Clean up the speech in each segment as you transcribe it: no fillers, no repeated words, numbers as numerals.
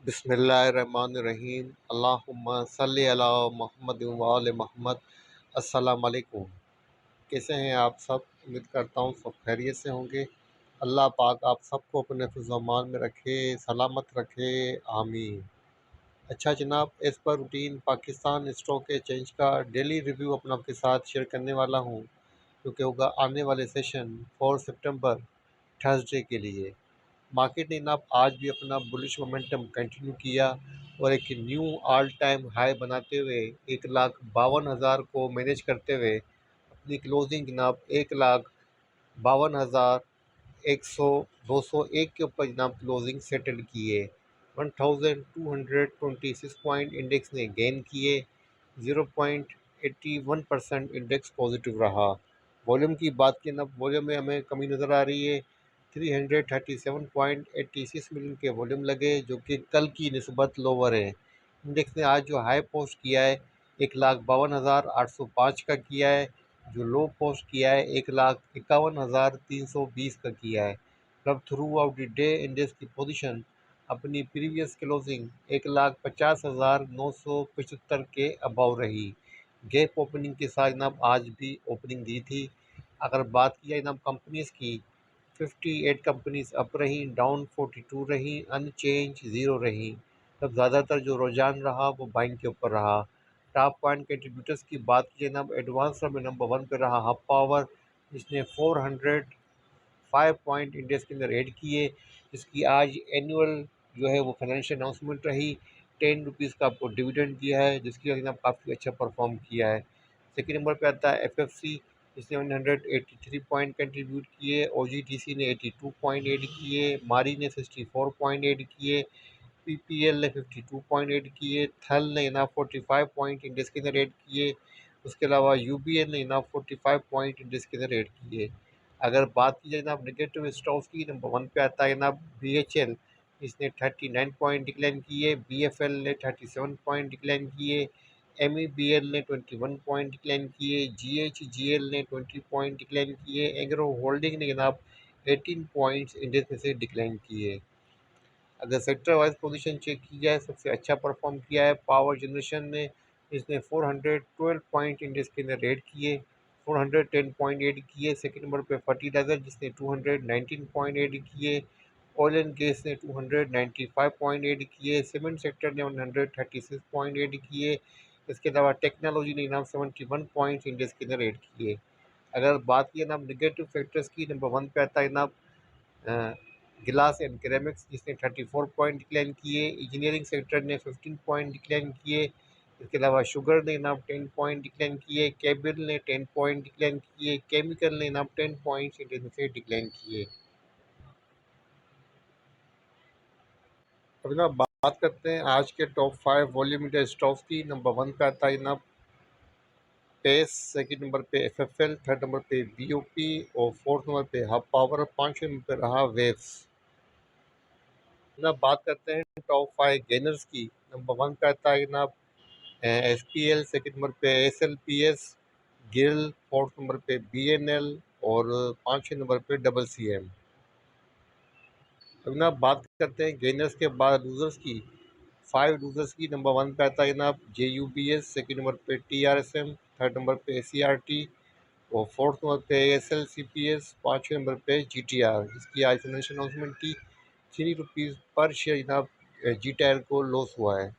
बिस्मिल्लाहिर्रहमानिर्रहीम। अल्लाहुम्मा सल्लि अला मुहम्मद व आले मोहम्मद। अस्सलाम वालेकुम। कैसे हैं आप सब? उम्मीद करता हूँ सब खैरियत से होंगे। अल्लाह पाक आप सबको अपने हिफ्ज़-ओ-अमान में रखे, सलामत रखे, आमीन। अच्छा जनाब, as per routine Pakistan stock exchange का डेली रिव्यू अपना आपके साथ शेयर करने वाला हूँ, क्योंकि होगा आने वाले सेशन 4 सितंबर थर्सडे के लिए। मार्केट ने जनाब आज भी अपना बुलिश मोमेंटम कंटिन्यू किया और एक न्यू ऑल टाइम हाई बनाते हुए 1,52,000 को मैनेज करते हुए अपनी क्लोजिंग जनाब 1,52,100 201 के ऊपर जनाब क्लोजिंग सेटल किए। 1226 पॉइंट इंडेक्स ने गेन किए। 0.81% इंडेक्स पॉजिटिव रहा। वॉल्यूम की बात की ना, वॉल्यूम में हमें कमी नज़र आ रही है। 337.86 मिलियन के वॉल्यूम लगे, जो कि कल की निस्बत लोअर है। इंडेक्स ने आज जो हाई पोस्ट किया है 1,52,805 का किया है, जो लो पोस्ट किया है 1,51,320 का किया है। अब through out the day index की पोजीशन अपनी प्रीवियस क्लोजिंग 1,50,975 के अबव रही। गैप ओपनिंग के साथ जनाब आज भी ओपनिंग दी थी। अगर बात की जाए जनाब कंपनीज़ की, 58 कंपनीज अप रहीं, डाउन 42 रहीं, अनचेंज 0 रहीं। तब ज़्यादातर जो रुझान रहा वो बाइंग के ऊपर रहा। टॉप पॉइंट कंट्रीब्यूटर्स की बात की जाए ना, एडवांस में नंबर 1 पे रहा हब पावर, जिसने 405 पॉइंट इंडेक्स के अंदर ऐड किए। इसकी आज एनुअल जो है वो फाइनेंशियल अनाउंसमेंट रही। 10 रुपीज़ का आपको डिविडेंड दिया है, जिसकी वजह से काफ़ी अच्छा परफॉर्म किया है। सेकेंड नंबर पे आता है एफएफसी, जिसने 183 पॉइंट कंट्रीब्यूट किए। ओजीटीसी ने 82 पॉइंट ऐड किए। मारी ने 64 पॉइंट ऐड किए। पीपीएल ने 52 पॉइंट ऐड किए। थल ने ना 45 पॉइंट इंडेक्स के अंदर ऐड किए। उसके अलावा यूबीएल ने ना 45 पॉइंट इंडेक्स के अंदर ऐड किए। अगर बात की जाए ना नेगेटिव स्टॉक्स की, नंबर 1 पे आता है ना बीएचएल, इसने 39 पॉइंट डिक्लाइन किए। बीएफएल ने 37 पॉइंट डिक्लाइन किए। एमईबीएल ने 21 पॉइंट डिक्लाइन किए। जीएचजीएल ने 20 पॉइंट डिक्लाइन किए। एग्रो होल्डिंग ने जनाब 18 पॉइंट्स इंडेक्स में से डिक्लाइन किए। अगर सेक्टर वाइज पोजीशन चेक की जाए, सबसे अच्छा परफॉर्म किया है पावर जनरेशन ने। इसने 412 पॉइंट इंडेक्स के अंदर ऐड किए। 410 पॉइंट ऐड किए। सेकंड नंबर पे फर्टिलाइजर, जिसने 219 पॉइंट ऐड किए। ऑयल एंड गैस ने 295 पॉइंट ऐड किए। सीमेंट सेक्टर ने 136 पॉइंट ऐड किए। इसके अलावा टेक्नोलॉजी ने नाम 71 पॉइंट्स इंडेक्स के अंदर ऐड किए। अगर बात की ना निगेटिव फैक्टर्स की, नंबर 1 पे आता है ना गिलास एंड केरेमिक्स, जिसने 34 पॉइंट डिक्लाइन किए। इंजीनियरिंग सेक्टर ने 15 पॉइंट डिक्लाइन किए। इसके अलावा शुगर ने नाम 10 पॉइंट डिक्लाइन किए। केबल ने 10 पॉइंट डिक्लाइन किए। केमिकल ने नाम 10 पॉइंट्स से डिक्लाइन किए। अब ना बात करते हैं आज के टॉप 5 वॉल्यूम मीटर स्टॉक्स की। नंबर 1 पे आता है ना पेस, सेकंड नंबर पे एफएफएल, थर्ड नंबर पे बीओपी और फोर्थ नंबर पे हब पावर, पांचवें नंबर पे रहा वेव्स। ना बात करते हैं टॉप 5 गेनर्स की। नंबर 1 पे आता है ना एसपीएल, सेकंड नंबर पे एसएलपीएस, गिल, फोर्थ नंबर पे बीएनएल और पांचवें नंबर पे डबल सीएम। अब ना बात करते हैं गेनर्स के बाद लूजर्स की। 5 लूजर्स की। नंबर 1 पे आता है ना जेयूबीएस, सेकंड नंबर पे टीआरएसएम, थर्ड नंबर पे एसीआरटी और फोर्थ नंबर पे एसएलसीपीएस, पाँचवें नंबर पे जीटीआर, जिसकी आज फाइनेंशियल अनाउंसमेंट की। 3 रुपीज़ पर शेयर जनाब जीटीआर को लॉस हुआ है।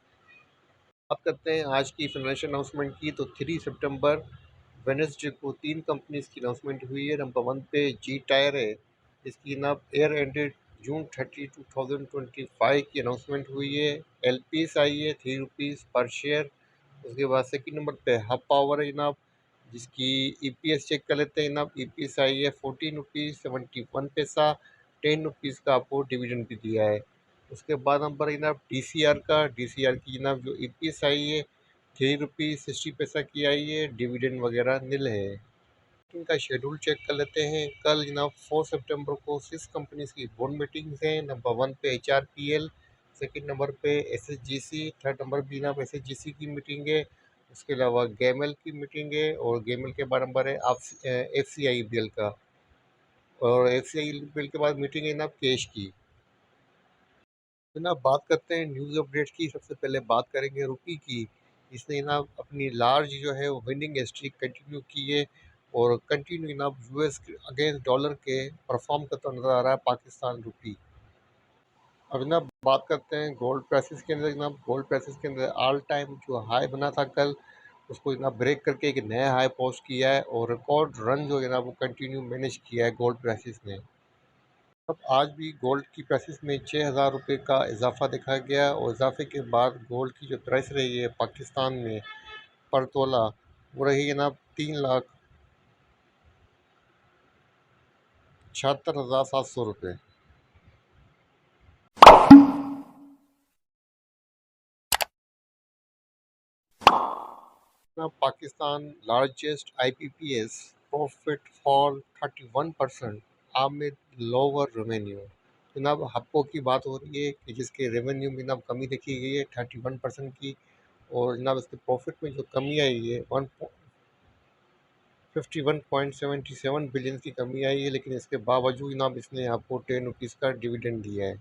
बात करते हैं आज की फाइनेंशियल अनाउंसमेंट की, तो 3 सितंबर वेडनेसडे को 3 कंपनीज की अनाउंसमेंट हुई है। नंबर 1 पे जी टायर है, जिसकी ना एयर एंडेड जून 30, 2025 की अनाउंसमेंट हुई है। एलपीएस आई है 3 रुपीज़ पर शेयर। उसके बाद सेकंड नंबर पे हब पावर है जनाब, जिसकी ईपीएस चेक कर लेते हैं जनाब। ईपीएस आई है 14 रुपीज़ 71 पैसा। 10 रुपीज़ का आपको डिविडेंड भी दिया है। उसके बाद नंबर है जनाब डीसीआर का। डीसीआर की जनाब जो ईपीएस आई है 3 रुपीज़ 60 पैसा की आई है। डिविडेंड वगैरह नील है। इनका शेड्यूल चेक कर लेते हैं। कल जनाब 4 सितंबर को 6 कंपनीज की बोर्ड मीटिंग्स हैं। नंबर 1 पे एचआरपीएल, सेकंड नंबर पे एसएसजीसी, थर्ड नंबर भी जनाब एसएसजीसी की मीटिंग है। उसके अलावा गेमएल की मीटिंग है और गेमएल के बाद नंबर है एफसीआईबीएल का। और एफसीआईबीएल के बाद मीटिंग है जनाब कैश की। तो ना बात करते हैं न्यूज़ अपडेट्स की। सबसे पहले बात करेंगे रुपये की। इसने ना अपनी लार्ज जो है वो विनिंग स्ट्रीक कंटिन्यू की है और कंटिन्यू ना यूएस अगेंस्ट डॉलर के परफॉर्म करता नजर आ रहा है पाकिस्तान रुपी। अब ना बात करते हैं गोल्ड प्राइसेस के अंदर। जनाब गोल्ड प्राइसेस के अंदर ऑल टाइम जो हाई बना था कल, उसको ना ब्रेक करके एक नया हाई पोस्ट किया है और रिकॉर्ड रन जो है ना वो कंटिन्यू मैनेज किया है गोल्ड प्राइसेस ने। अब आज भी गोल्ड की प्राइसेस में 6,000 रुपये का इजाफा देखा गया और इजाफे के बाद गोल्ड की जो प्राइस रही है पाकिस्तान में पर तोला, वो रही है ना 3,76,700 रुपये। ना Pakistan largest IPPS profit fall 31% amid lower revenue. जनाब हप्पो की बात हो रही है कि जिसके रेवेन्यू में जनाब कमी देखी गई है 31% की, और जनाब इसके प्रॉफिट में जो कमी आई है 51.77 बिलियन की कमी आई है, लेकिन इसके बावजूद जनाब इसने आपको 10 रुपीज़ का डिविडेंड दिया है।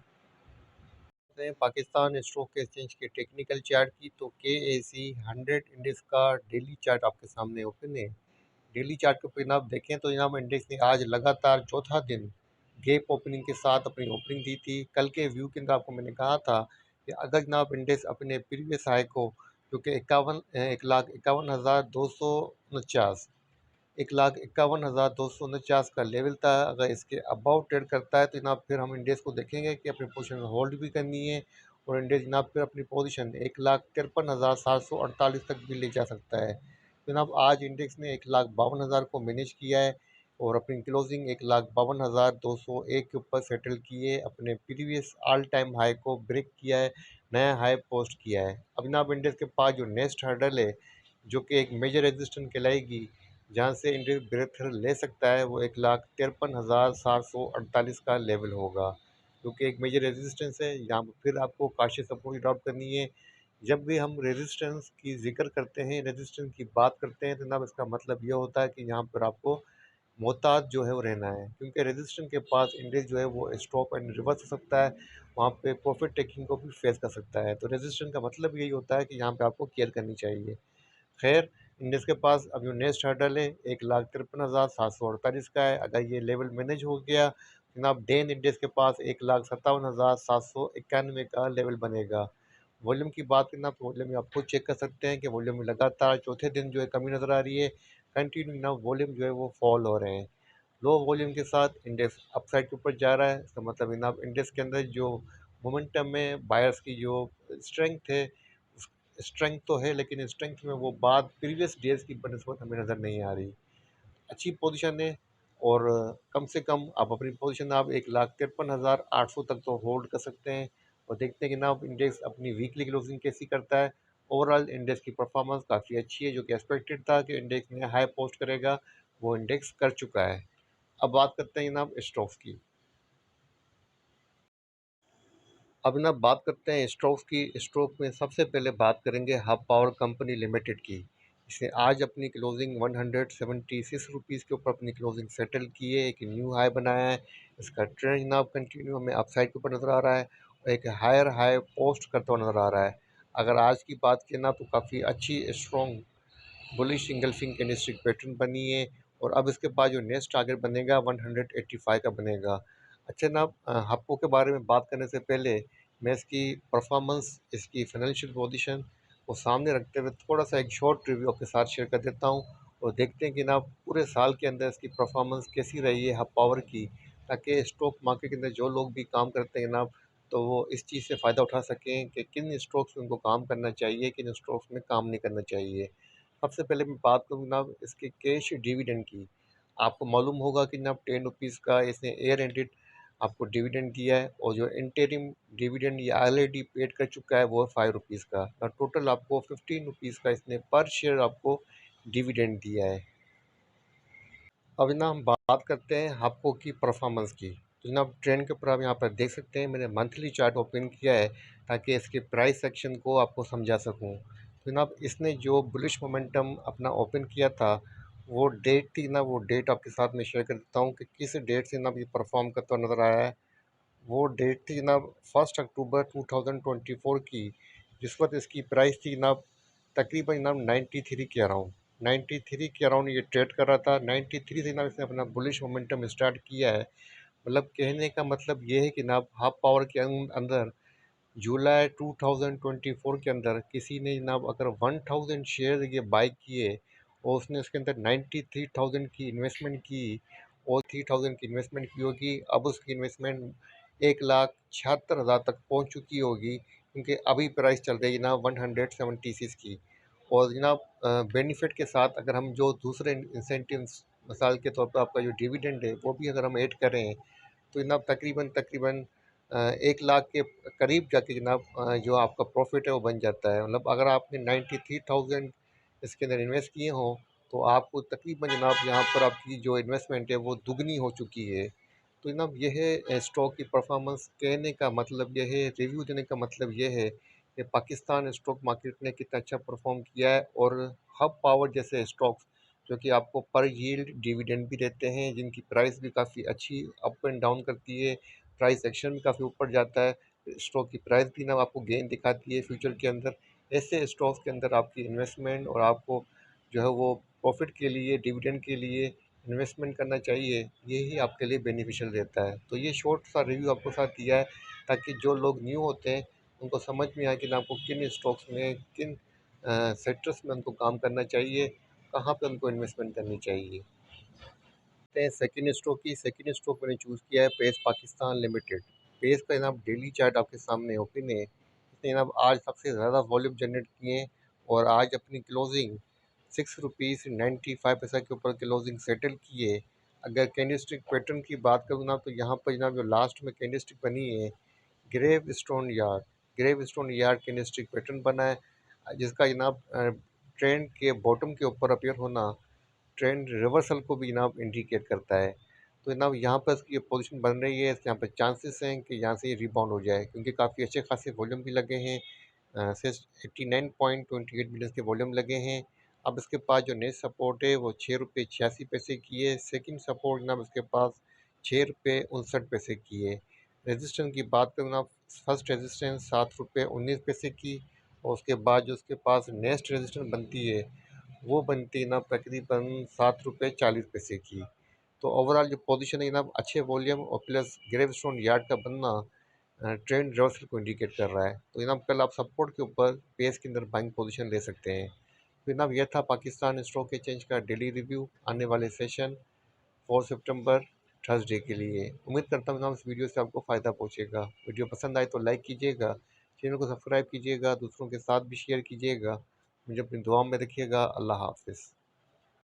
हैं पाकिस्तान स्टॉक एक्सचेंज के टेक्निकल चार्ट की, तो KAC 100 इंडेक्स का डेली चार्ट आपके सामने ओपन है। डेली चार्ट के ऊपर जनाब देखें तो जनाब इंडेक्स ने आज लगातार चौथा दिन गैप ओपनिंग के साथ अपनी ओपनिंग दी थी। कल के व्यू के अंदर आपको मैंने कहा था कि अगर जनाब इंडेक्स अपने प्रीवियस हाई को, जो कि 1,51,249, 1,51,249 का लेवल था, अगर इसके अबाउ ट्रेड करता है तो जनाब फिर हम इंडेक्स को देखेंगे कि अपनी पोजीशन होल्ड भी करनी है और इंडेक्स जनाब फिर अपनी पोजीशन 1,53,748 तक भी ले जा सकता है। जनाब आज इंडेक्स ने 1,52,000 को मैनेज किया है और अपनी क्लोजिंग 1,52,201 के ऊपर सेटल किए, अपने प्रीवियस ऑल टाइम हाई को ब्रेक किया है, नया हाई पोस्ट किया है। अब जनाब इंडेक्स के पास जो नेक्स्ट हर्डल है, जो कि एक मेजर रेजिस्टेंस कहलाएगी, जहाँ से इंडेक्स ब्रेक थ्रू ले सकता है, वो 1,53,748 का लेवल होगा, जो कि एक मेजर रेजिस्टेंस है। यहाँ पर फिर आपको काशिश अप्रोच अडॉप्ट करनी है। जब भी हम रेजिस्टेंस की जिक्र करते हैं, रेजिस्टेंस की बात करते हैं, तो जनाब इसका मतलब ये होता है कि यहाँ पर आपको मोहतात जो है वो रहना है, क्योंकि रेजिस्टेंस के पास इंडेक्स जो है वो स्टॉप एंड रिवर्स हो सकता है, वहाँ पे प्रॉफिट टेकिंग को भी फेस कर सकता है। तो रेजिस्टेंस का मतलब यही होता है कि यहाँ पे आपको केयर करनी चाहिए। खैर, इंडेक्स के पास अब जो नेक्स्ट हर्डल है 1,53,748 का है। अगर ये लेवल मैनेज हो गया जनाब, डेन इंडेक्स के पास 1,57,791 का लेवल बनेगा। वॉल्यूम की बात करना तो वॉल्यूम में आप खुद चेक कर सकते हैं कि वॉल्यूम में लगातार चौथे दिन जो है कमी नज़र आ रही है। कंटिन्यू ना वॉल्यूम जो है वो फॉल हो रहे हैं। लो वॉल्यूम के साथ इंडेक्स अपसाइड के ऊपर जा रहा है। इसका मतलब जनाब इंडेक्स के अंदर जो मोमेंटम में बायर्स की जो स्ट्रेंथ है, स्ट्रेंथ तो है, लेकिन स्ट्रेंथ में वो बात प्रीवियस डेज की बनस्बत हमें नज़र नहीं आ रही। अच्छी पोजीशन है और कम से कम आप अपनी पोजीशन आप 1,53,800 तक तो होल्ड कर सकते हैं और देखते हैं कि ना इंडेक्स अपनी वीकली क्लोजिंग कैसी करता है। ओवरऑल इंडेक्स की परफॉर्मेंस काफ़ी अच्छी है, जो कि एक्सपेक्टेड था कि इंडेक्स में हाई पोस्ट करेगा, वो इंडेक्स कर चुका है। अब बात करते हैं जनाब स्टॉक्स की। अब ना बात करते हैं स्टॉक्स की। स्टॉक में सबसे पहले बात करेंगे हब पावर कंपनी लिमिटेड की। इसने आज अपनी क्लोजिंग 176 रुपीज़ के ऊपर अपनी क्लोजिंग सेटल की है, एक न्यू हाई बनाया है। इसका ट्रेंड जनाब कंटिन्यू हमें अपसाइड के ऊपर नज़र आ रहा है और एक हायर हाई पोस्ट करता हुआ नज़र आ रहा है। अगर आज की बात की ना तो काफ़ी अच्छी strong bullish engulfing candlestick pattern बनी है और अब इसके बाद जो नेक्स्ट टारगेट बनेगा 185 का बनेगा। अच्छा ना, हप्पो के बारे में बात करने से पहले मैं इसकी परफॉर्मेंस, इसकी फाइनेंशियल पोजीशन को सामने रखते हुए थोड़ा सा एक शॉर्ट रिव्यू आपके साथ शेयर कर देता हूँ और देखते हैं कि ना पूरे साल के अंदर इसकी परफॉर्मेंस कैसी रही है हब पावर की, ताकि स्टॉक मार्केट के अंदर जो लोग भी काम करते हैं ना, तो वो इस चीज़ से फ़ायदा उठा सकें कि किन स्टॉक्स में उनको काम करना चाहिए, किन स्टॉक्स में काम नहीं करना चाहिए। सबसे पहले मैं बात करूँ जनाब इसके कैश डिविडेंड की। आपको मालूम होगा कि जनाब 10 रुपीज़ का इसने एयर एंडेड आपको डिविडेंड दिया है और जो इंटरिम डिविडेंड ये ऑलरेडी पेड कर चुका है वो है 5 रुपीज़ का। टोटल आपको 15 रुपीज़ का इसने पर शेयर आपको डिविडेंड दिया है। अब ना हम बात करते हैं हाप्को की परफॉर्मेंस की। तो जनाब ट्रेंड के ऊपर आप यहाँ पर देख सकते हैं, मैंने मंथली चार्ट ओपन किया है ताकि इसके प्राइस सेक्शन को आपको समझा सकूँ। तो जनाब इसने जो बुलिश मोमेंटम अपना ओपन किया था, वो डेट थी ना, वो डेट आपके साथ मैं शेयर कर देता हूँ कि किस डेट से ना ये परफॉर्म करता हुआ नज़र आया है। वो डेट थी जनाब 1 अक्टूबर 2024 की, जिस वक्त इसकी प्राइस थी जनाब तकरीबन जनाब 93 के अराउंड। 93 के अराउंड ये ट्रेड कर रहा था। 93 से जनाब इसने अपना बुलिश मोमेंटम स्टार्ट किया है। मतलब कहने का मतलब ये है कि जनाब हाफ पावर के अंदर जुलाई 2024 के अंदर किसी ने जनाब अगर 1000 शेयर ये बाई किए और उसने उसके अंदर 93,000 की इन्वेस्टमेंट की और 3000 की इन्वेस्टमेंट की होगी, अब उसकी इन्वेस्टमेंट 1,76,000 तक पहुंच चुकी होगी, क्योंकि अभी प्राइस चल रही है जनाब 176 की। और जनाब बेनिफिट के साथ अगर हम जो दूसरे इंसेंटिव्स, मिसाल के तौर पर आपका जो डिविडेंड है वो भी अगर हम ऐड करें तो जनाब तकरीबन तकरीबन 1 लाख के करीब जाके जनाब जो आपका प्रॉफिट है वो बन जाता है। मतलब अगर आपने 93,000 इसके अंदर इन्वेस्ट किए हों तो आपको तकरीबन जनाब यहाँ पर आपकी जो इन्वेस्टमेंट है वो दुगनी हो चुकी है। तो जनाब यह है स्टॉक की परफॉर्मेंस। कहने का मतलब यह है, रिव्यू देने का मतलब यह है कि पाकिस्तान स्टॉक मार्केट ने कितना अच्छा परफॉर्म किया है। और हब पावर जैसे स्टॉक्स जो कि आपको पर यील्ड डिविडेंड भी देते हैं, जिनकी प्राइस भी काफ़ी अच्छी अप एंड डाउन करती है, प्राइस एक्शन भी काफ़ी ऊपर जाता है, स्टॉक की प्राइस भी ना आपको गेन दिखाती है फ्यूचर के अंदर। ऐसे स्टॉक्स के अंदर आपकी इन्वेस्टमेंट और आपको जो है वो प्रॉफिट के लिए, डिविडेंड के लिए इन्वेस्टमेंट करना चाहिए। यही आपके लिए बेनिफिशियल रहता है। तो ये शॉर्ट सा रिव्यू आपको साथ दिया है ताकि जो लोग न्यू होते हैं उनको समझ में आए कि आपको किन स्टॉक्स में, किन सेक्टर्स में उनको काम करना चाहिए, कहाँ पे उनको इन्वेस्टमेंट करनी चाहिए। सेकंड स्टॉक मैंने चूज़ किया है पेस पाकिस्तान लिमिटेड। पेस का जनाब डेली चार्ट आपके सामने ओपन है। इसने जनाब आज सबसे ज़्यादा वॉल्यूम जनरेट किए हैं और आज अपनी क्लोजिंग ₹6.95 के ऊपर क्लोजिंग सेटल की है। अगर कैंडलस्टिक पैटर्न की बात करूँ ना तो यहाँ पर जनाब जो लास्ट में कैंडलस्टिक बनी है, grave stone yard candlestick pattern बना है, जिसका जनाब ट्रेंड के बॉटम के ऊपर अपीयर होना ट्रेंड रिवर्सल को भी जनाब इंडिकेट करता है। तो जनाब यहाँ पर इसकी पोजीशन बन रही है, यहाँ पे चांसेस हैं कि यहाँ से ये रिबाउंड हो जाए, क्योंकि काफ़ी अच्छे खासे वॉल्यूम भी लगे हैं। से 89.28 मिलियन के वॉल्यूम लगे हैं। अब इसके पास जो नेक्स्ट सपोर्ट है वो ₹6.86 की है। सेकंड सपोर्ट जनाब इसके पास ₹6.59 की है। रेजिस्टेंस की बात करूँ ना, फर्स्ट रेजिस्टेंस ₹7.19 की, और उसके बाद जो उसके पास नेक्स्ट रेजिस्टेंस बनती है वो बनती है ना तकरीबन ₹7.40 की। तो ओवरऑल जो पोजीशन है जनाब अच्छे वॉल्यूम और प्लस ग्रेवस्टोन यार्ड का बनना ट्रेंड रिवर्सल को इंडिकेट कर रहा है। तो जनाब कल आप सपोर्ट के ऊपर पेस के अंदर बाइंग पोजीशन ले सकते हैं। तो जनाब यह था पाकिस्तान स्टॉक एक्सचेंज का डेली रिव्यू। आने वाले सेशन 4 सितंबर थर्सडे के लिए। उम्मीद करता हूँ जनाब इस वीडियो से आपको फ़ायदा पहुँचेगा। वीडियो पसंद आए तो लाइक कीजिएगा, चैनल को सब्सक्राइब कीजिएगा, दूसरों के साथ भी शेयर कीजिएगा। मुझे अपनी दुआ में रखिएगा। अल्लाह हाफ़िज़।